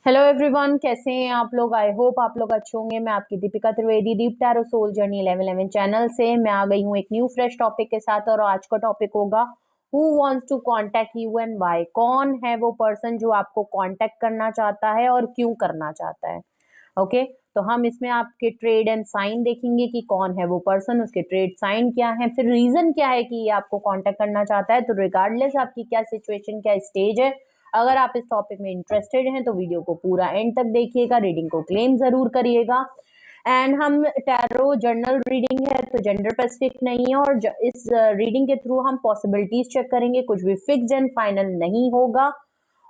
Hello everyone, कैसे हैं आप लोग। आई होप आप लोग अच्छे होंगे। मैं आपकी दीपिका त्रिवेदी, दीप टैरो सोल जर्नी 1111 चैनल से मैं आ गई हूँ एक न्यू फ्रेश टॉपिक के साथ। और आज का टॉपिक होगा who wants to contact you and why. कौन है वो पर्सन जो आपको कांटेक्ट करना चाहता है और क्यों करना चाहता है। ओके, तो हम इसमें आपके ट्रेड एंड साइन देखेंगे कि कौन है वो पर्सन, उसके ट्रेड साइन क्या है, फिर रीजन क्या है कि ये आपको कांटेक्ट करना चाहता है। तो रिगार्डलेस आपकी क्या सिचुएशन, क्या स्टेज है, अगर आप इस टॉपिक में इंटरेस्टेड हैं तो वीडियो को पूरा एंड तक देखिएगा, रीडिंग को क्लेम जरूर करिएगा। एंड हम टैरो जर्नल रीडिंग है तो जेंडर स्पेसिफिक नहीं है, और इस रीडिंग के थ्रू हम पॉसिबिलिटीज चेक करेंगे, कुछ भी फिक्स एंड फाइनल नहीं होगा।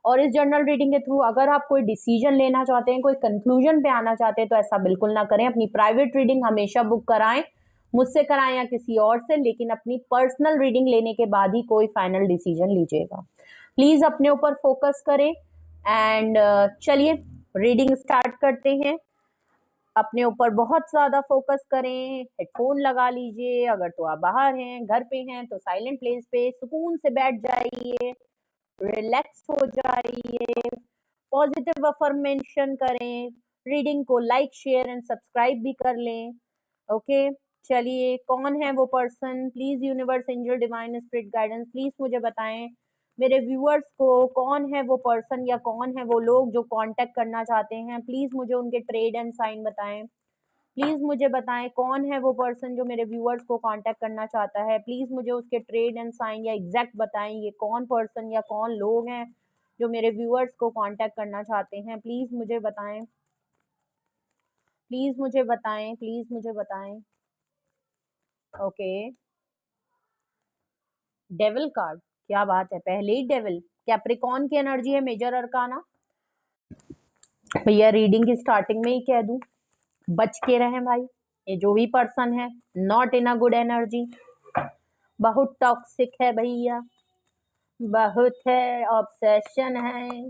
और इस जर्नल रीडिंग के थ्रू अगर आप कोई डिसीजन लेना चाहते हैं, कोई कंक्लूजन पे आना चाहते हैं तो ऐसा बिल्कुल ना करें। अपनी प्राइवेट रीडिंग हमेशा बुक कराएं, मुझसे कराएं या किसी और से, लेकिन अपनी पर्सनल रीडिंग लेने के बाद ही कोई फाइनल डिसीजन लीजिएगा। प्लीज अपने ऊपर फोकस करें। एंड चलिए रीडिंग स्टार्ट करते हैं। अपने ऊपर बहुत ज्यादा फोकस करें, हेडफोन लगा लीजिए, अगर तो आप बाहर हैं, घर पे हैं तो साइलेंट प्लेस पे सुकून से बैठ जाइए, रिलैक्स हो जाइए, पॉजिटिव अफर्मेशन करें, रीडिंग को लाइक शेयर एंड सब्सक्राइब भी कर लें। ओके, चलिए कौन है वो person. Please universe, angel, divine spirit guidance, please मुझे बताएं मेरे व्यूअर्स को कौन है वो पर्सन या कौन है वो लोग जो कांटेक्ट करना चाहते हैं। प्लीज मुझे उनके ट्रेड एंड साइन बताएं। प्लीज मुझे बताएं कौन है वो पर्सन जो मेरे व्यूअर्स को कांटेक्ट करना चाहता है। प्लीज मुझे उसके ट्रेड एंड साइन या एग्जैक्ट बताएं, ये कौन पर्सन या कौन लोग हैं जो मेरे व्यूअर्स को कांटेक्ट करना चाहते हैं। प्लीज मुझे बताएं, प्लीज मुझे बताएं, प्लीज मुझे बताएं। ओके, डेविल कार्ड, क्या बात है, पहले ही डेविल। कैप्रिकॉर्न की एनर्जी है, मेजर अरकाना। भैया रीडिंग की स्टार्टिंग में ही कह दूं, बच के रहें भाई, ये जो भी पर्सन है not in a good energy, बहुत टॉक्सिक है भैया, बहुत है, ऑब्सेशन है,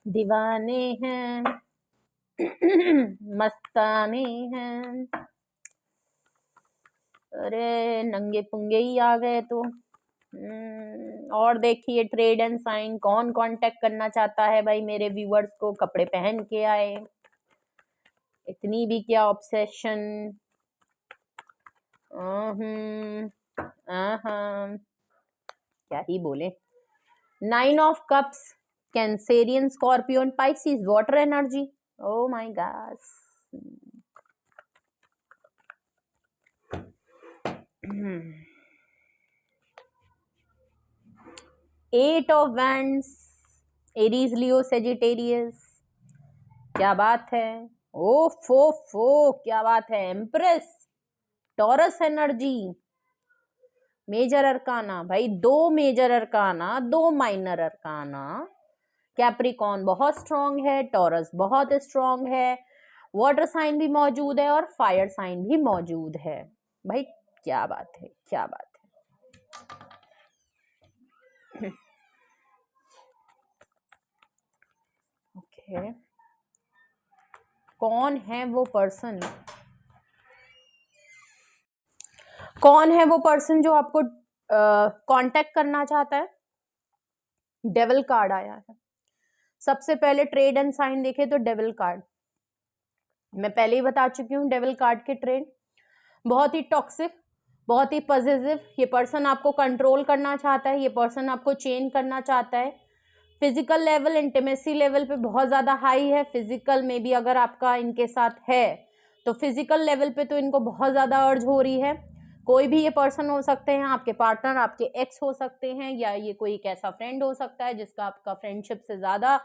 दीवाने हैं, मस्ताने हैं। अरे नंगे पुंगे ही आ गए तो। और देखिए ट्रेड एंड साइन, कौन कांटेक्ट करना चाहता है भाई मेरे व्यूअर्स को। कपड़े पहन के आए, इतनी भी क्या ऑब्सेशन। क्या ही बोले। 9 of cups, Cancerian, Scorpio, Pisces, water energy. Oh my God. 8 of wands, Aries, Leo, Sagittarius. क्या बात है। ओ फो क्या बात है। Empress, Taurus energy, major arcana भाई, 2 major arcana, 2 minor arcana. Capricorn बहुत स्ट्रांग है, टॉरस बहुत स्ट्रांग है, वाटर साइन भी मौजूद है और फायर साइन भी मौजूद है। भाई क्या बात है, क्या बात है। ओके, कौन है वो पर्सन, कौन है वो पर्सन जो आपको कांटेक्ट करना चाहता है। डेविल कार्ड आया है। सबसे पहले ट्रेड एंड साइन देखे तो डेविल कार्ड, मैं पहले ही बता चुकी हूँ डेविल कार्ड के ट्रेड, बहुत ही टॉक्सिक, बहुत ही पॉजिटिव। ये पर्सन आपको कंट्रोल करना चाहता है, ये पर्सन आपको चेंज करना चाहता है। फिजिकल लेवल, इंटीमेसी लेवल पे बहुत ज्यादा हाई है। फिजिकल में भी अगर आपका इनके साथ है तो फिजिकल लेवल पे तो इनको बहुत ज्यादा अर्ज हो रही है। कोई भी ये पर्सन हो सकते हैं, आपके पार्टनर, आपके एक्स हो सकते हैं, या ये कोई एक ऐसा फ्रेंड हो सकता है जिसका आपका फ्रेंडशिप से ज्यादा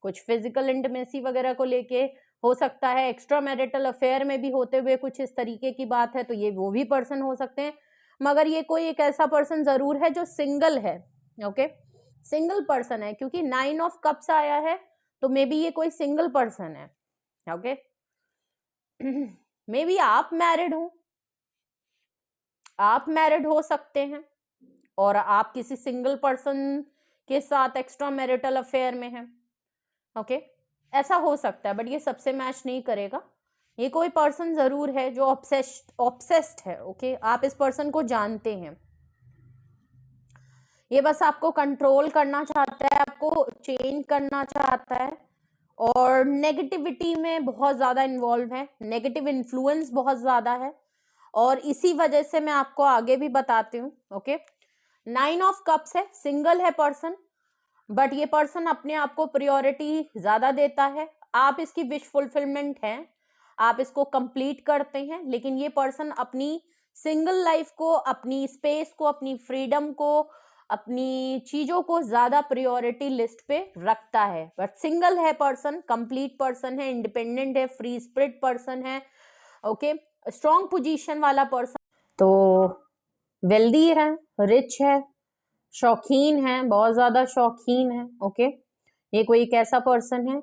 कुछ फिजिकल इंटीमेसी वगैरह को लेके हो सकता है। एक्स्ट्रा मैरिटल अफेयर में भी होते हुए कुछ इस तरीके की बात है, तो ये वो भी पर्सन हो सकते हैं। मगर ये कोई एक ऐसा पर्सन जरूर है जो सिंगल है। ओके, सिंगल पर्सन है, क्योंकि 9 ऑफ कप्स आया है तो मे बी ये कोई सिंगल पर्सन है। ओके, मे बी आप मैरिड हो, आप मैरिड हो सकते हैं और आप किसी सिंगल पर्सन के साथ एक्स्ट्रा मैरिटल अफेयर में हैं। ओके, ऐसा हो सकता है, बट ये सबसे मैच नहीं करेगा। ये कोई पर्सन जरूर है जो ऑब्सेस्ड है। ओके, आप इस पर्सन को जानते हैं, ये बस आपको कंट्रोल करना चाहता है, आपको चेंज करना चाहता है और नेगेटिविटी में बहुत ज्यादा इन्वॉल्व है, नेगेटिव इन्फ्लुएंस बहुत ज्यादा है, और इसी वजह से मैं आपको आगे भी बताती हूँ। ओके, 9 ऑफ कप्स है, सिंगल है पर्सन, बट ये पर्सन अपने आप को प्रायोरिटी ज्यादा देता है। आप इसकी विश फुलफिलमेंट है, आप इसको कंप्लीट करते हैं, लेकिन ये पर्सन अपनी सिंगल लाइफ को, अपनी स्पेस को, अपनी फ्रीडम को, अपनी चीजों को ज्यादा प्रायोरिटी लिस्ट पे रखता है। बट सिंगल है पर्सन, कंप्लीट पर्सन है, इंडिपेंडेंट है, फ्री स्पिरिट पर्सन है। ओके, स्ट्रॉन्ग पोजीशन वाला पर्सन, तो वेल्दी है, रिच है, शौकीन है, बहुत ज्यादा शौकीन है। ओके, ये कोई एक ऐसा पर्सन है।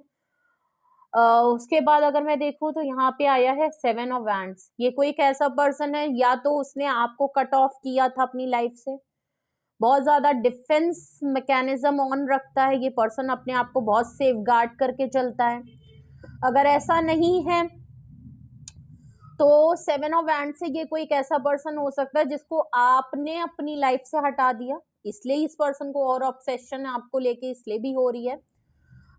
उसके बाद अगर मैं देखूं तो यहाँ पे आया है 7 ऑफ वैंड्स। ये कोई एक ऐसा पर्सन है, या तो उसने आपको कट ऑफ किया था अपनी लाइफ से, बहुत ज्यादा डिफेंस मैकेनिज्म ऑन रखता है ये पर्सन, अपने आप को बहुत सेफ गार्ड करके चलता है। अगर ऐसा नहीं है तो 7 ऑफ वैंड से ये कोई एक ऐसा पर्सन हो सकता है जिसको आपने अपनी लाइफ से हटा दिया, इसलिए इस पर्सन को और ऑब्सेशन आपको लेके इसलिए भी हो रही है,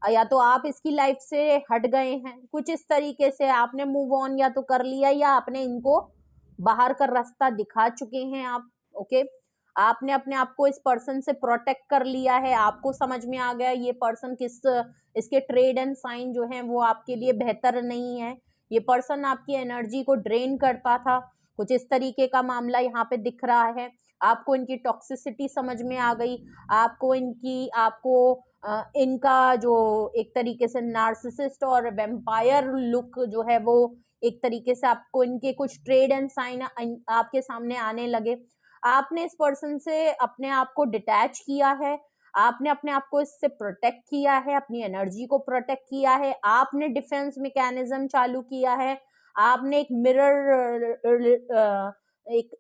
या तो आप इसकी लाइफ से हट गए हैं कुछ इस तरीके से, आपने मूव ऑन या तो कर लिया, या आपने इनको बाहर का रास्ता दिखा चुके हैं आप। ओके, आपने अपने आप को इस पर्सन से प्रोटेक्ट कर लिया है, आपको समझ में आ गया ये पर्सन किस, इसके ट्रेड एंड साइन जो है वो आपके लिए बेहतर नहीं है, ये पर्सन आपकी एनर्जी को ड्रेन करता था, कुछ इस तरीके का मामला यहाँ पे दिख रहा है। आपको इनकी टॉक्सिसिटी समझ में आ गई, आपको इनका जो एक तरीके से नार्सिसिस्ट और वेम्पायर लुक जो है वो एक तरीके से आपको इनके कुछ ट्रेड एंड साइन आपके सामने आने लगे। आपने इस पर्सन से अपने आप को डिटैच किया है, आपने अपने आप को इससे प्रोटेक्ट किया है, अपनी एनर्जी को प्रोटेक्ट किया है, आपने डिफेंस मैकेनिज्म चालू किया है, आपने एक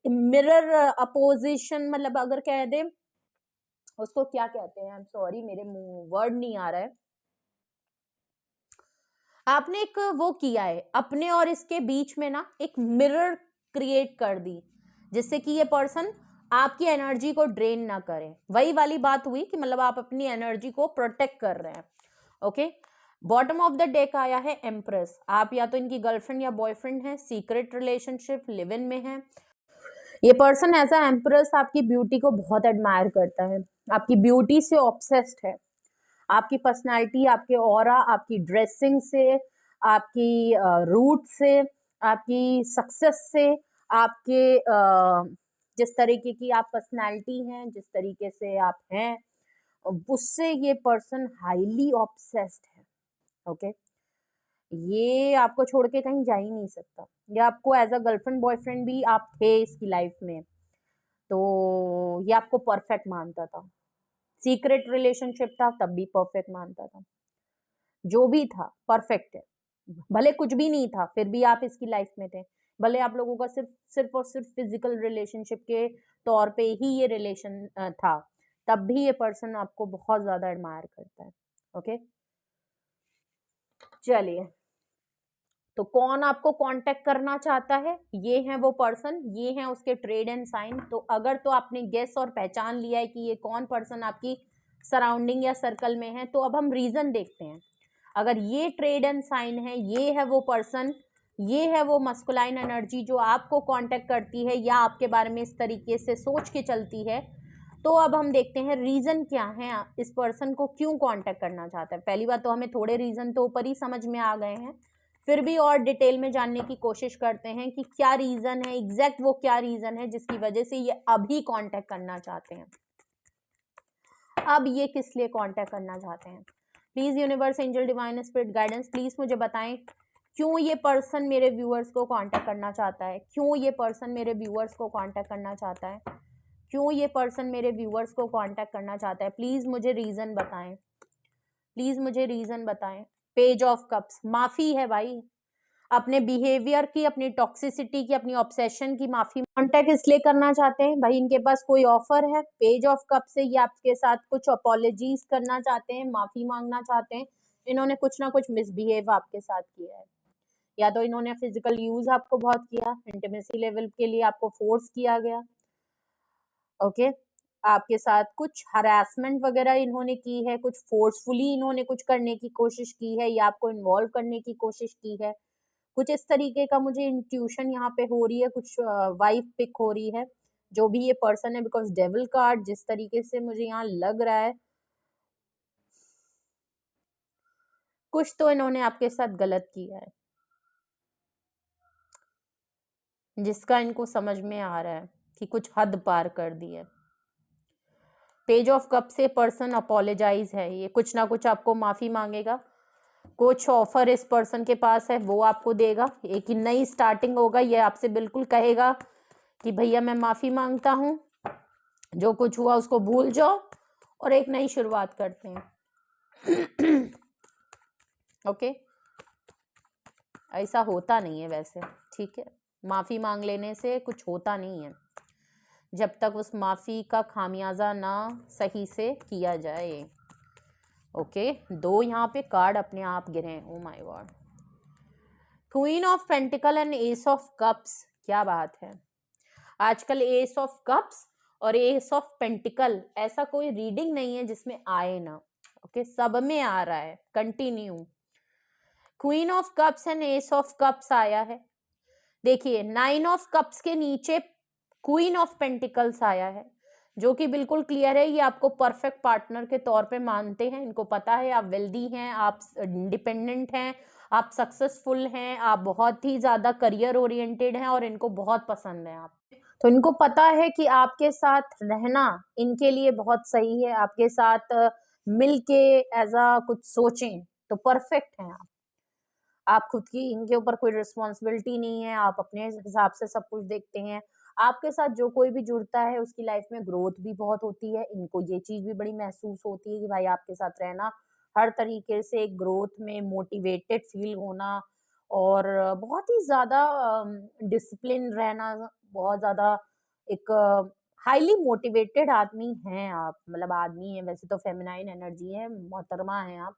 मिरर अपोजिशन, मतलब अगर कह दे उसको क्या कहते हैं, आई एम सॉरी मेरे मुंह वर्ड नहीं आ रहा है, आपने एक वो किया है अपने और इसके बीच में ना, एक मिरर क्रिएट कर दी, जिससे कि ये पर्सन आपकी एनर्जी को ड्रेन ना करे। वही वाली बात हुई कि मतलब आप अपनी एनर्जी को प्रोटेक्ट कर रहे हैं। Okay, bottom of the deck आया है एम्प्रेस। आप या तो इनकी गर्लफ्रेंड या बॉयफ्रेंड है, सीक्रेट रिलेशनशिप, लिव इन में है। ये पर्सन एज अ एम्प्रेस आपकी ब्यूटी को बहुत एडमायर करता है, आपकी ब्यूटी से ऑब्सेस्ड है, आपकी पर्सनालिटी, आपके ऑरा, आपकी ड्रेसिंग से, आपकी रूट से, आपकी सक्सेस से, आपके जिस तरीके की आप पर्सनालिटी हैं, जिस तरीके से आप हैं, उससे ये पर्सन हाईली ऑब्सेस्ड है। ओके, ये आपको छोड़ के कहीं जा ही नहीं सकता, या आपको एज अ गर्लफ्रेंड बॉयफ्रेंड भी आप थे इसकी लाइफ में, तो ये आपको परफेक्ट मानता था, सीक्रेट रिलेशनशिप था तब भी परफेक्ट मानता था, जो भी था परफेक्ट है, भले कुछ भी नहीं था फिर भी आप इसकी लाइफ में थे, भले आप लोगों का सिर्फ सिर्फ और सिर्फ फिजिकल रिलेशनशिप के तौर पे ही ये रिलेशन था, तब भी ये पर्सन आपको बहुत ज्यादा एडमायर करता है। ओके, चलिए, तो कौन आपको कांटेक्ट करना चाहता है, ये है वो पर्सन, ये है उसके ट्रेड एंड साइन। तो अगर तो आपने गेस और पहचान लिया है कि ये कौन पर्सन आपकी सराउंडिंग या सर्कल में है, तो अब हम रीजन देखते हैं। अगर ये ट्रेड एंड साइन है, ये है वो पर्सन, ये है वो मस्कुलाइन एनर्जी जो आपको कांटेक्ट करती है या आपके बारे में इस तरीके से सोच के चलती है, तो अब हम देखते हैं रीजन क्या है, इस पर्सन को क्यों कांटेक्ट करना चाहता है। पहली बात तो हमें थोड़े रीजन तो ऊपर ही समझ में आ गए हैं, फिर भी और डिटेल में जानने की कोशिश करते हैं कि क्या रीजन है, एग्जैक्ट वो क्या रीजन है जिसकी वजह से ये अभी कांटेक्ट करना चाहते हैं। अब ये किस लिए कांटेक्ट करना चाहते हैं, please universe, angel, divine spirit guidance, please मुझे बताएं क्यों ये पर्सन मेरे व्यूअर्स को कांटेक्ट करना चाहता है, क्यों ये पर्सन मेरे व्यूअर्स को कांटेक्ट करना चाहता है, क्यों ये पर्सन मेरे व्यूअर्स को कांटेक्ट करना चाहता है। प्लीज मुझे रीजन बताएं, प्लीज मुझे रीजन बताएं। पेज ऑफ कप्स, माफी है भाई, अपने बिहेवियर की, अपनी टॉक्सिसिटी की, अपनी ऑब्सेशन की माफी। कांटेक्ट इसलिए करना चाहते हैं भाई, इनके पास कोई ऑफर है। पेज ऑफ कप से ये आपके साथ कुछ अपॉलॉजीज करना चाहते हैं, माफी मांगना चाहते हैं, इन्होंने कुछ ना कुछ मिसबिहेव आपके साथ किया है, या तो इन्होंने फिजिकल यूज आपको बहुत किया, इंटीमेसी लेवल के लिए आपको फोर्स किया गया। ओके, आपके साथ कुछ हरासमेंट वगैरह इन्होंने की है, कुछ फोर्सफुली इन्होंने कुछ करने की कोशिश की है या आपको इन्वॉल्व करने की कोशिश की है, कुछ इस तरीके का मुझे इंट्यूशन यहाँ पे हो रही है, कुछ वाइब पिक हो रही है, जो भी ये पर्सन है, बिकॉज डेविल कार्ड जिस तरीके से मुझे यहाँ लग रहा है, कुछ तो इन्होंने आपके साथ गलत किया है, जिसका इनको समझ में आ रहा है कि कुछ हद पार कर दी है। पेज ऑफ कप से पर्सन अपोलोजाइज है, ये कुछ ना कुछ आपको माफी मांगेगा, कुछ ऑफर इस पर्सन के पास है वो आपको देगा, एक नई स्टार्टिंग होगा, ये आपसे बिल्कुल कहेगा कि भैया मैं माफी मांगता हूँ, जो कुछ हुआ उसको भूल जाओ और एक नई शुरुआत करते हैं। ओके, ऐसा होता नहीं है वैसे, ठीक है, माफी मांग लेने से कुछ होता नहीं है जब तक उस माफी का खामियाजा ना सही से किया जाए। ओके, दो यहाँ पे कार्ड अपने आप गिरे, ओ my God, queen of pentacle and S of cups, क्या बात है, आजकल एस ऑफ कप्स और एस ऑफ पेंटिकल ऐसा कोई रीडिंग नहीं है जिसमें आए ना, ओके, सब में आ रहा है, continue. Queen of cups and S of cups आया है, देखिए 9 ऑफ कप्स के नीचे क्वीन ऑफ पेंटिकल्स आया है, जो कि बिल्कुल क्लियर है ये आपको परफेक्ट पार्टनर के तौर पे मानते हैं, इनको पता है आप वेल्दी हैं, आप इंडिपेंडेंट हैं, आप सक्सेसफुल हैं, आप बहुत ही ज्यादा करियर ओरिएंटेड हैं और इनको बहुत पसंद है आप, तो इनको पता है कि आपके साथ रहना इनके लिए बहुत सही है, आपके साथ मिलके ऐसा कुछ सोचें तो परफेक्ट हैं आप खुद की, इनके ऊपर कोई रिस्पॉन्सिबिलिटी नहीं है, आप अपने हिसाब से सब कुछ देखते हैं, आपके साथ जो कोई भी जुड़ता है उसकी लाइफ में ग्रोथ भी बहुत होती है, इनको ये चीज भी बड़ी महसूस होती है कि भाई आपके साथ रहना हर तरीके से ग्रोथ में मोटिवेटेड फील होना, और बहुत ही ज्यादा डिसिप्लिन रहना, बहुत ज्यादा एक हाईली मोटिवेटेड आदमी हैं आप, मतलब आदमी है वैसे तो फेमिनाइन एनर्जी है, मोहतरमा है आप।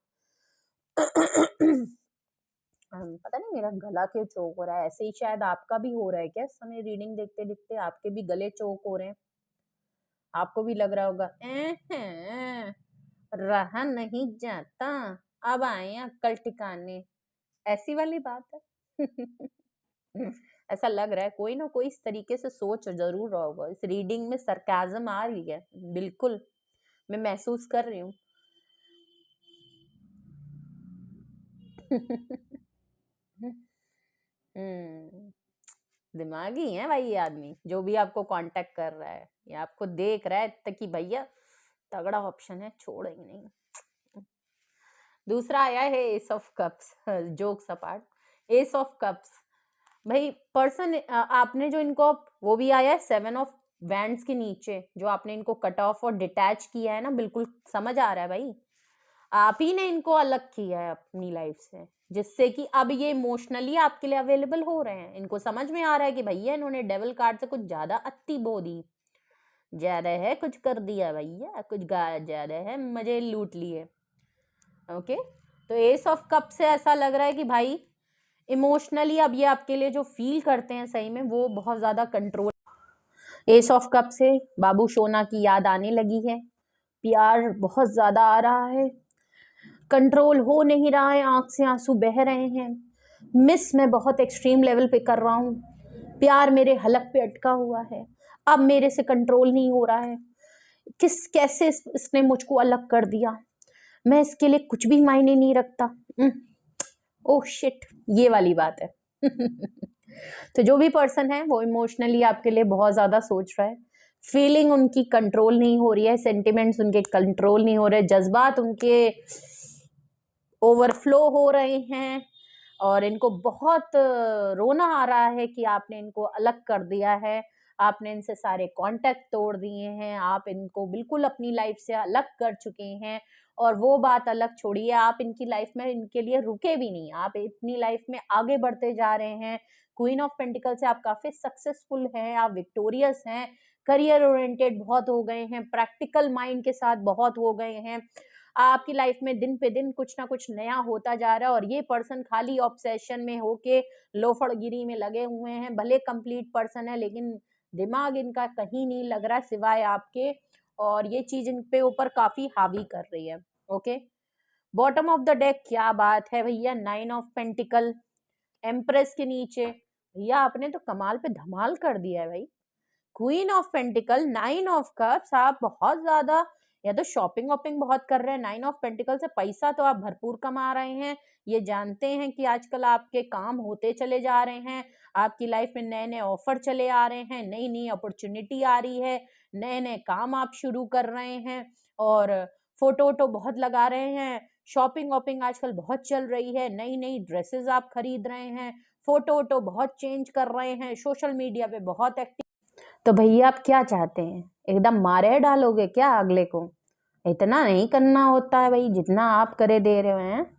पता नहीं मेरा गला क्यों चोक हो रहा है, ऐसे ही शायद आपका भी हो रहा है क्या, इस समय रीडिंग देखते देखते आपके भी गले चोक हो रहे हैं, आपको भी लग रहा होगा रहा नहीं जाता, अब आए अक्ल ठिकाने, ऐसी वाली बात है। ऐसा लग रहा है कोई ना कोई इस तरीके से सोच जरूर रहा होगा, इस रीडिंग में सरकाजम आ रही है, बिल्कुल मैं महसूस कर रही हूँ। दिमागी है भाई ये आदमी, जो भी आपको कांटेक्ट कर रहा है, ये आपको देख रहा है तक कि भैया तगड़ा ऑप्शन है, छोड़ेंगे नहीं। दूसरा आया है S of cups, jokes apart, S of cups, भाई पर्सन आपने जो इनको, वो भी आया है 7 ऑफ वैंड्स के नीचे, जो आपने इनको कट ऑफ और डिटैच किया है ना, बिल्कुल समझ आ रहा है भाई, आप ही ने इनको अलग किया है अपनी लाइफ से, जिससे कि अब ये इमोशनली आपके लिए अवेलेबल हो रहे हैं, इनको समझ में आ रहा है कि भैया इन्होंने डेविल कार्ड से कुछ ज्यादा अति बो दी, ज्यादा है कुछ कर दिया भैया, कुछ ज्यादा है, मजे लूट लिए। ओके, तो एस ऑफ कप से ऐसा लग रहा है कि भाई इमोशनली अब ये आपके लिए जो फील करते हैं सही में वो बहुत ज्यादा कंट्रोल। एस ऑफ कप से बाबू सोना की याद आने लगी है, प्यार बहुत ज्यादा आ रहा है, कंट्रोल हो नहीं रहा है, आंख से आंसू बह रहे हैं, मिस मैं बहुत एक्सट्रीम लेवल पे कर रहा हूँ, प्यार मेरे हलक पे अटका हुआ है, अब मेरे से कंट्रोल नहीं हो रहा है, कैसे इसने मुझको अलग कर दिया, मैं इसके लिए कुछ भी मायने नहीं रखता, ओह शिट, ये वाली बात है। तो जो भी पर्सन है वो इमोशनली आपके लिए बहुत ज्यादा सोच रहा है, फीलिंग उनकी कंट्रोल नहीं हो रही है, सेंटिमेंट्स उनके कंट्रोल नहीं हो रहे, जज्बात उनके ओवरफ्लो हो रहे हैं, और इनको बहुत रोना आ रहा है कि आपने इनको अलग कर दिया है, आपने इनसे सारे कांटेक्ट तोड़ दिए हैं, आप इनको बिल्कुल अपनी लाइफ से अलग कर चुके हैं, और वो बात अलग छोड़िए, आप इनकी लाइफ में इनके लिए रुके भी नहीं, आप इतनी लाइफ में आगे बढ़ते जा रहे हैं, क्वीन ऑफ पेंटिकल से आप काफी सक्सेसफुल हैं, आप विक्टोरियस हैं, करियर ओरिएंटेड बहुत हो गए हैं, प्रैक्टिकल माइंड के साथ बहुत हो गए हैं, आपकी लाइफ में दिन पे दिन कुछ ना कुछ नया होता जा रहा है, और ये पर्सन खाली ऑब्सेशन में होके लोफड़गिरी में लगे हुए हैं, भले कंप्लीट पर्सन है लेकिन दिमाग इनका कहीं नहीं लग रहा सिवाय आपके, और ये चीज इन पे ऊपर काफी हावी कर रही है। Okay, bottom of the deck क्या बात है भैया, 9 ऑफ पेंटिकल एम्प्रेस के नीचे। भैया आपने तो कमाल पे धमाल कर दिया है भाई। Queen of pentacle, 9 of cups, आप बहुत ज्यादा या तो शॉपिंग वॉपिंग बहुत कर रहे हैं। 9 ऑफ पेंटिकल से पैसा तो आप भरपूर कमा रहे हैं। ये जानते हैं कि आजकल आपके काम होते चले जा रहे हैं, आपकी लाइफ में नए नए ऑफर चले आ रहे हैं, नई नई अपॉर्चुनिटी आ रही है, नए नए काम आप शुरू कर रहे हैं, और फोटो वोटो बहुत लगा रहे हैं। शॉपिंग वॉपिंग आजकल बहुत चल रही है, नई नई ड्रेसेस आप खरीद रहे हैं, फोटो वोटो बहुत चेंज कर रहे हैं, सोशल मीडिया पे बहुत एक्टिव। तो भैया आप क्या चाहते हैं, एकदम मारे डालोगे क्या अगले को? इतना नहीं करना होता है भाई, जितना आप करे दे रहे हैं।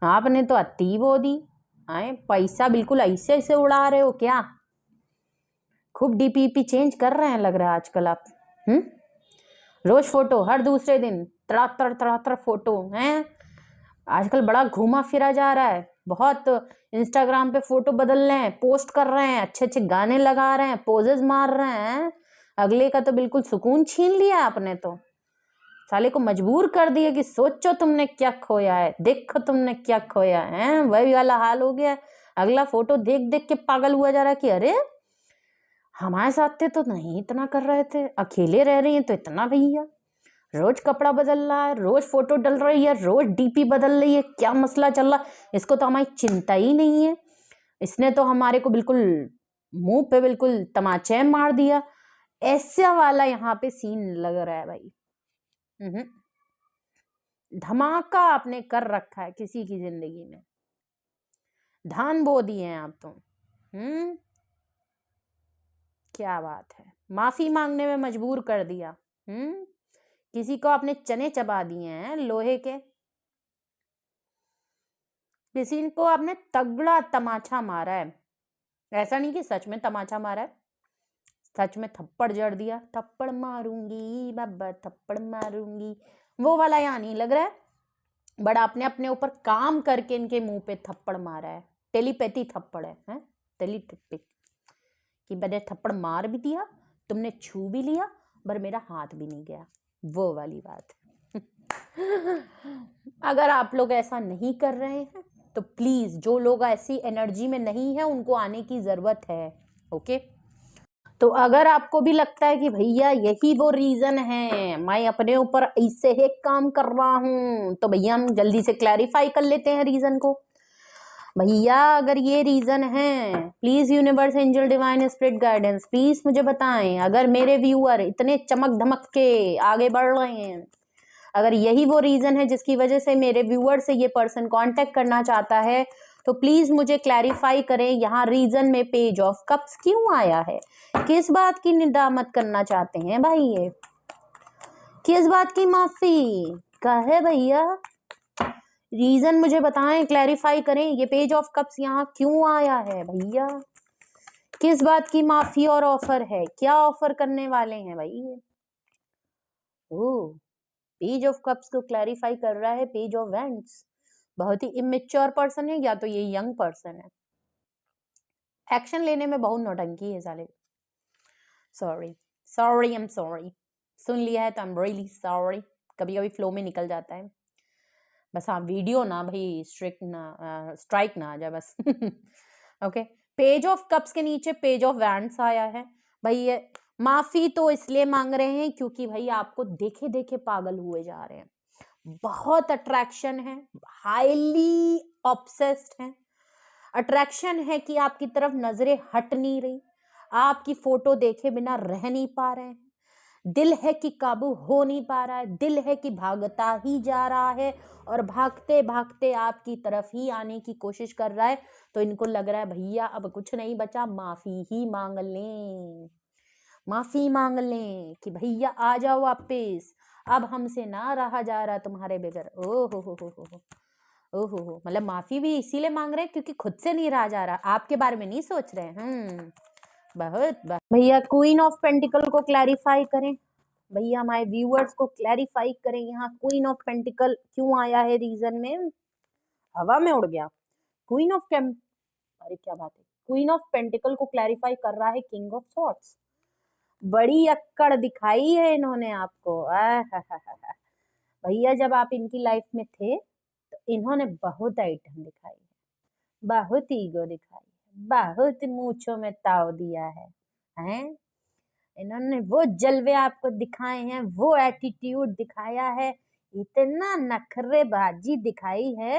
आपने तो अति वो दी आए, पैसा बिल्कुल ऐसे ऐसे उड़ा रहे हो क्या? खूब डीपीपी चेंज कर रहे हैं लग रहा है आजकल आप। रोज फोटो, हर दूसरे दिन तड़ातड़ फोटो हैं। आजकल बड़ा घूमा फिरा जा रहा है, बहुत इंस्टाग्राम पे फोटो बदल रहे हैं, पोस्ट कर रहे हैं, अच्छे अच्छे गाने लगा रहे हैं, पोजेस मार रहे हैं। अगले का तो बिल्कुल सुकून छीन लिया आपने तो। साले को मजबूर कर दिया कि सोचो तुमने क्या खोया है, देखो तुमने क्या खोया है। वही वाला हाल हो गया। अगला फोटो देख देख के पागल हुआ जा रहा कि अरे हमारे साथ थे तो नहीं इतना कर रहे थे, अकेले रह रही हैं तो इतना। भैया रोज कपड़ा बदल रहा है, रोज फोटो डल रही है, रोज डीपी बदल रही है, क्या मसला चल रहा है? इसको तो हमारी चिंता ही नहीं है। इसने तो हमारे को बिल्कुल मुंह पे बिल्कुल तमाचे मार दिया। ऐसा वाला यहाँ पे सीन लग रहा है भाई। धमाका आपने कर रखा है किसी की जिंदगी में, धान बो दिए हैं आप तो। क्या बात है, माफी मांगने में मजबूर कर दिया। किसी को आपने चने चबा दिए हैं लोहे के, किसी को आपने तगड़ा तमाचा मारा है। ऐसा नहीं कि सच में तमाचा मारा है, सच में थप्पड़ जड़ दिया। थप्पड़ मारूंगी बाबा थप्पड़ मारूंगी, वो वाला यहाँ नहीं लग रहा है, बट आपने अपने ऊपर काम करके इनके मुंह पे थप्पड़ मारा है। टेलीपैथी थप्पड़ है टेलीपैथी कि मैंने थप्पड़ मार भी दिया, तुमने छू भी लिया, पर मेरा हाथ भी नहीं गया, वो वाली बात है। अगर आप लोग ऐसा नहीं कर रहे हैं तो प्लीज, जो लोग ऐसी एनर्जी में नहीं है उनको आने की जरूरत है। ओके, तो अगर आपको भी लगता है कि भैया यही वो रीजन है, मैं अपने ऊपर ऐसे ही काम कर रहा हूं, तो भैया हम जल्दी से क्लैरिफाई कर लेते हैं रीजन को। भैया अगर ये रीजन है, please universe angel divine spirit guidance please मुझे बताएं। अगर मेरे व्यूअर इतने चमक धमक के आगे बढ़ रहे हैं, अगर यही वो रीजन है जिसकी वजह से मेरे व्यूअर से ये पर्सन कांटेक्ट करना चाहता है, तो प्लीज मुझे क्लैरिफाई करें। यहाँ रीजन में पेज ऑफ कप्स क्यों आया है? किस बात की निदामत करना चाहते हैं भाई? ये किस बात की माफी का है भैया? रीजन मुझे बताएं, क्लैरिफाई करें। ये पेज ऑफ कप्स यहाँ क्यों आया है भैया? किस बात की माफी और ऑफर है? क्या ऑफर करने वाले हैं भाई ये? ओह, पेज ऑफ कप्स को क्लैरिफाई कर रहा है पेज ऑफ वैंड्स। बहुत ही इमेच्योर पर्सन है, या तो ये यंग पर्सन है। एक्शन लेने में बहुत नौटंकी है साले। Sorry sorry I am sorry, सुन लिया है तो आई एम रियली सॉरी। कभी कभी फ्लो में निकल जाता है बस। हाँ, वीडियो ना भाई स्ट्राइक ना आ जाए बस। ओके, पेज ऑफ कप्स के नीचे पेज ऑफ वैंड्स आया है भाई। ये माफी तो इसलिए मांग रहे हैं क्योंकि भाई आपको देखे देखे पागल हुए जा रहे हैं। बहुत अट्रैक्शन है, हाईली ऑब्सेस्ड है। अट्रैक्शन है कि आपकी तरफ नजरें हट नहीं रही, आपकी फोटो देखे बिना रह नहीं पा रहे हैं। दिल है कि काबू हो नहीं पा रहा है, दिल है कि भागता ही जा रहा है, और भागते भागते आपकी तरफ ही आने की कोशिश कर रहा है। तो इनको लग रहा है भैया अब कुछ नहीं बचा, माफी ही मांग लें, माफी मांग लें कि भैया आ जाओ वापिस, अब हमसे ना रहा जा रहा तुम्हारे बगैर। ओहो हो, ओहो, मतलब माफी भी इसीलिए मांग रहे हैं क्योंकि खुद से नहीं रहा जा रहा, आपके बारे में नहीं सोच रहे हैं। बहुत भैया क्वीन ऑफ पेंटिकल को क्लैरिफाई करें भैया, हमारे व्यूअर्स को क्लैरिफाई करें। यहाँ क्वीन ऑफ पेंटिकल क्यों आया है रीजन में? हवा में उड़ गया। क्वीन ऑफ अरे क्या बात है, क्वीन ऑफ पेंटिकल को क्लैरिफाई कर रहा है किंग ऑफ सॉर्ड्स। बड़ी अक्कड़ दिखाई है इन्होंने आपको। भैया जब आप इनकी लाइफ में थे तो इन्होंने बहुत आइटम दिखाई है, बहुत ईगो दिखाई है, बहुत मूंछों में ताव दिया है, हैं? इन्होंने वो जलवे आपको दिखाए हैं, वो एटीट्यूड दिखाया है, इतना नखरेबाजी दिखाई है,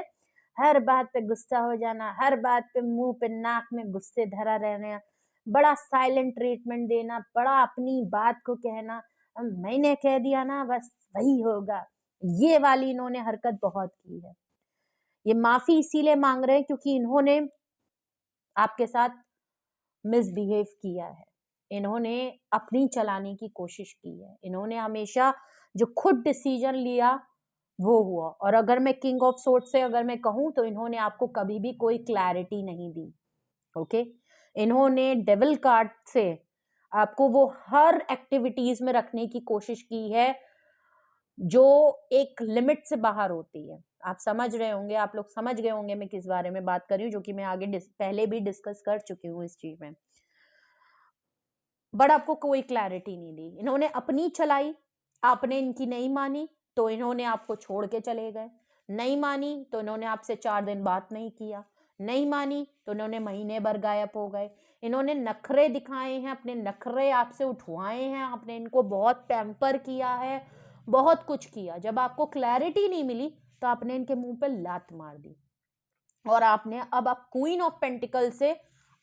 हर बात पे गुस्सा हो जाना, हर बात पे मुंह पे नाक में गुस्से धरा रहना, बड़ा साइलेंट ट्रीटमेंट देना, बड़ा अपनी बात को कहना, मैंने कह दिया ना बस वही होगा, ये वाली इन्होंने हरकत बहुत की है। ये माफी इसीलिए मांग रहे हैं क्योंकि इन्होंने आपके साथ मिसबिहेव किया है, इन्होंने अपनी चलाने की कोशिश की है, इन्होंने हमेशा जो खुद डिसीजन लिया वो हुआ। और अगर मैं किंग ऑफ सोर्ड से अगर मैं कहूं तो इन्होंने आपको कभी भी कोई क्लैरिटी नहीं दी। ओके, इन्होंने डेविल कार्ड से आपको वो हर एक्टिविटीज में रखने की कोशिश की है जो एक लिमिट से बाहर होती है। आप समझ रहे होंगे, आप लोग समझ गए होंगे मैं किस बारे में बात कर रही हूँ, जो कि मैं आगे पहले भी डिस्कस कर चुकी हूँ इस चीज में। बट आपको कोई क्लैरिटी नहीं दी, इन्होंने अपनी चलाई, आपने इनकी नहीं मानी तो इन्होंने आपको छोड़ के चले गए, नहीं मानी तो इन्होंने आपसे 4 दिन बात नहीं किया, नहीं मानी तो इन्होंने महीने भर गायब हो गए। इन्होंने नखरे दिखाए हैं, अपने नखरे आपसे उठवाए हैं, आपने इनको बहुत पैम्पर किया है, बहुत कुछ किया। जब आपको क्लैरिटी नहीं मिली तो आपने इनके मुंह पे लात मार दी और आपने अब आप क्वीन ऑफ पेंटिकल से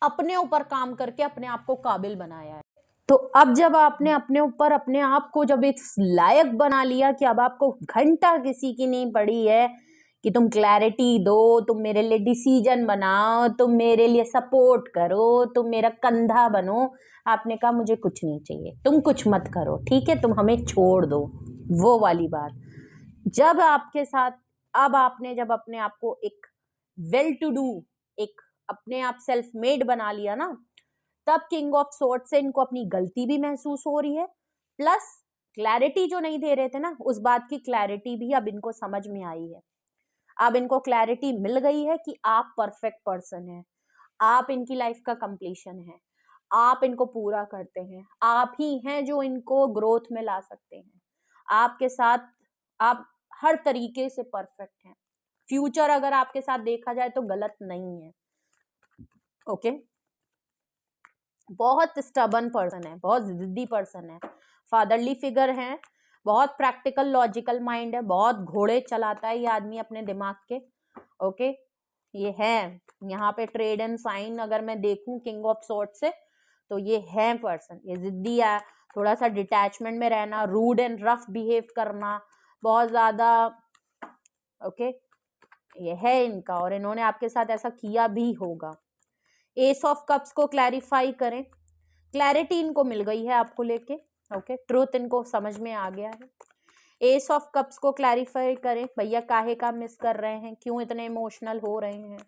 अपने ऊपर काम करके अपने आप को काबिल बनाया है। तो अब जब आपने अपने ऊपर अपने आप को जब इस लायक बना लिया कि अब आपको घंटा किसी की नहीं पड़ी है कि तुम क्लैरिटी दो, तुम मेरे लिए डिसीजन बनाओ, तुम मेरे लिए सपोर्ट करो, तुम मेरा कंधा बनो, आपने कहा मुझे कुछ नहीं चाहिए, तुम कुछ मत करो, ठीक है, तुम हमें छोड़ दो, वो वाली बात। जब आपके साथ अब आपने जब अपने आप को एक वेल टू डू, एक अपने आप सेल्फ मेड बना लिया ना, तब किंग ऑफ सोर्ड से इनको अपनी गलती भी महसूस हो रही है, प्लस क्लैरिटी जो नहीं दे रहे थे ना उस बात की क्लैरिटी भी अब इनको समझ में आई है। अब इनको क्लैरिटी मिल गई है कि आप परफेक्ट पर्सन हैं, आप इनकी लाइफ का कंप्लीशन है, आप इनको पूरा करते हैं, आप ही हैं जो इनको ग्रोथ में ला सकते हैं, आपके साथ आप हर तरीके से परफेक्ट हैं, फ्यूचर अगर आपके साथ देखा जाए तो गलत नहीं है। ओके, बहुत स्टबन पर्सन है, बहुत जिद्दी पर्सन है, फादरली फिगर है, बहुत प्रैक्टिकल लॉजिकल माइंड है, बहुत घोड़े चलाता है ये आदमी अपने दिमाग के। ओके, ये है यहाँ पे ट्रेड एंड साइन अगर मैं देखूं किंग ऑफ सॉर्ड से तो ये है पर्सन, ये जिद्दी है, थोड़ा सा डिटैचमेंट में रहना, रूड एंड रफ बिहेव करना बहुत ज्यादा। ओके, ये है इनका और इन्होंने आपके साथ ऐसा किया भी होगा। एस ऑफ कप्स को क्लैरिफाई करें, क्लैरिटी इनको मिल गई है आपको लेके। ओके, ट्रूथ इनको समझ में आ गया है। एस ऑफ कप्स को क्लैरिफाई करें, भैया काहे का मिस कर रहे हैं, क्यों इतने इमोशनल हो रहे हैं।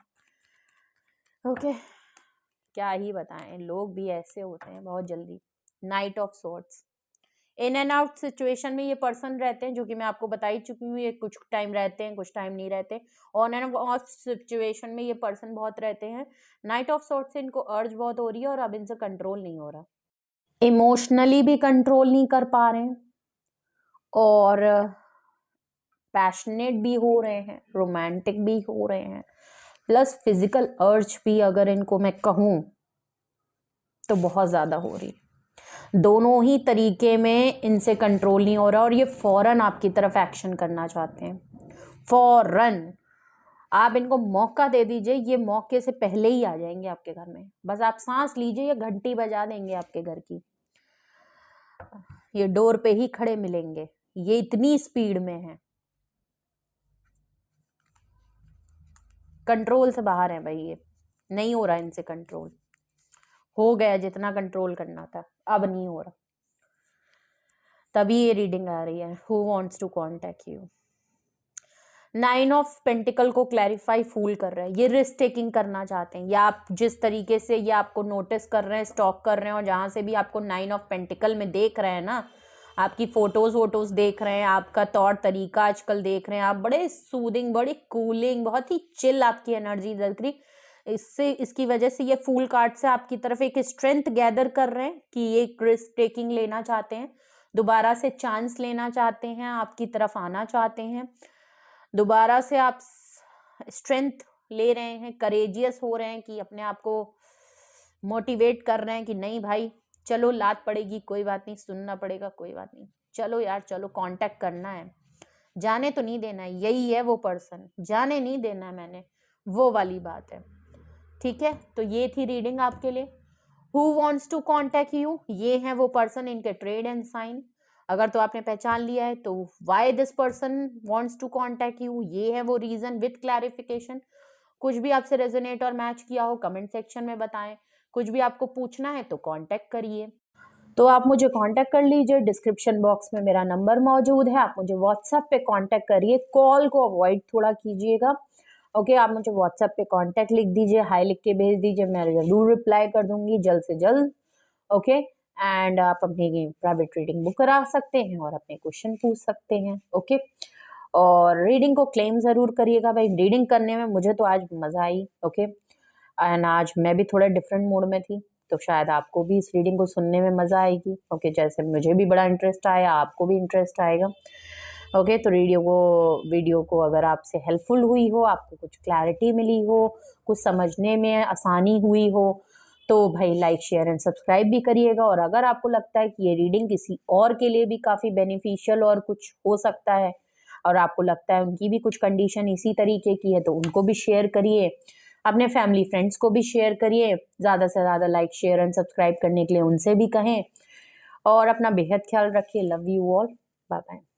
ओके, क्या ही बताएं, लोग भी ऐसे होते हैं बहुत जल्दी। Night of swords, in and out situation में ये पर्सन रहते हैं, जो कि मैं आपको बता ही चुकी हूँ, ये कुछ टाइम रहते हैं, कुछ टाइम नहीं रहते। ऑन एंड ऑफ सिचुएशन में ये पर्सन बहुत रहते हैं। नाइट ऑफ सॉर्ट्स से इनको अर्ज बहुत हो रही है और अब इनसे कंट्रोल नहीं हो रहा, इमोशनली भी कंट्रोल नहीं कर पा रहे हैं और पैशनेट भी हो रहे हैं, रोमांटिक भी हो रहे हैं, प्लस फिजिकल अर्ज भी अगर इनको मैं कहूँ तो बहुत ज़्यादा हो रही है। दोनों ही तरीके में इनसे कंट्रोल नहीं हो रहा और ये फौरन आपकी तरफ एक्शन करना चाहते हैं, फौरन। आप इनको मौका दे दीजिए, ये मौके से पहले ही आ जाएंगे आपके घर में, बस आप सांस लीजिए, ये घंटी बजा देंगे आपके घर की, ये डोर पे ही खड़े मिलेंगे, ये इतनी स्पीड में है, कंट्रोल से बाहर है भाई, ये नहीं हो रहा इनसे कंट्रोल, हो गया जितना कंट्रोल करना था, अब नहीं हो रहा, तभी ये रीडिंग आ रही है। Who wants to contact you, 9 of pentacle को क्लैरिफाई फूल कर रहे हैं, ये रिस्क टेकिंग करना चाहते हैं, या आप जिस तरीके से ये आपको नोटिस कर रहे हैं, स्टॉक कर रहे हैं, और जहाँ से भी आपको 9 ऑफ पेंटिकल में देख रहे हैं ना, आपकी फोटोज वोटोज देख रहे हैं, आपका तौर तरीका आजकल देख रहे हैं, आप बड़े सूदिंग, बड़ी कूलिंग, बहुत ही चिल आपकी एनर्जी लग रही, इससे इसकी वजह से ये फूल कार्ड से आपकी तरफ एक स्ट्रेंथ गैदर कर रहे हैं कि ये रिस्क टेकिंग लेना चाहते हैं, दोबारा से चांस लेना चाहते हैं, आपकी तरफ आना चाहते हैं, दोबारा से आप स्ट्रेंथ ले रहे हैं, करेजियस हो रहे हैं कि अपने आप को मोटिवेट कर रहे हैं कि नहीं भाई चलो, लात पड़ेगी कोई बात नहीं, सुनना पड़ेगा कोई बात नहीं, चलो यार चलो, कांटेक्ट करना है, जाने तो नहीं देना है, यही है वो पर्सन, जाने नहीं देना है मैंने, वो वाली बात है। ठीक है, तो ये थी रीडिंग आपके लिए। Who wants to contact you, ये है वो पर्सन, इनके ट्रेड एंड साइन। अगर तो आपने पहचान लिया है तो why this person wants to contact you, ये है वो रीजन विथ क्लैरिफिकेशन। कुछ भी आपसे रेजोनेट और मैच किया हो कमेंट सेक्शन में बताएं, कुछ भी आपको पूछना है तो कांटेक्ट करिए। तो आप मुझे कांटेक्ट कर लीजिए, डिस्क्रिप्शन बॉक्स में मेरा नंबर मौजूद है, आप मुझे व्हाट्सएप पे कांटेक्ट करिए, कॉल को अवॉइड थोड़ा कीजिएगा। ओके, आप मुझे व्हाट्सएप पे कांटेक्ट लिख दीजिए, हाई लिख के भेज दीजिए, मैं जरूर रिप्लाई कर दूंगी जल्द से जल्द। ओके, एंड आप अपनी प्राइवेट रीडिंग बुक करा सकते हैं और अपने क्वेश्चन पूछ सकते हैं। ओके, और रीडिंग को क्लेम जरूर करिएगा भाई, रीडिंग करने में मुझे तो आज मजा आई। ओके, एंड आज मैं भी थोड़ा डिफरेंट मूड में थी, तो शायद आपको भी इस रीडिंग को सुनने में मजा आएगी। ओके, जैसे मुझे भी बड़ा इंटरेस्ट आया, आपको भी इंटरेस्ट आएगा। ओके, तो वीडियो को अगर आपसे हेल्पफुल हुई हो, आपको कुछ क्लैरिटी मिली हो, कुछ समझने में आसानी हुई हो, तो भाई लाइक शेयर एंड सब्सक्राइब भी करिएगा। और अगर आपको लगता है कि ये रीडिंग किसी और के लिए भी काफ़ी बेनिफिशियल और कुछ हो सकता है, और आपको लगता है उनकी भी कुछ कंडीशन इसी तरीके की है, तो उनको भी शेयर करिए, अपने फैमिली फ्रेंड्स को भी शेयर करिए, ज़्यादा से ज़्यादा लाइक शेयर एंड सब्सक्राइब करने के लिए उनसे भी कहें। और अपना बेहद ख्याल रखिए। Love you all, bye bye.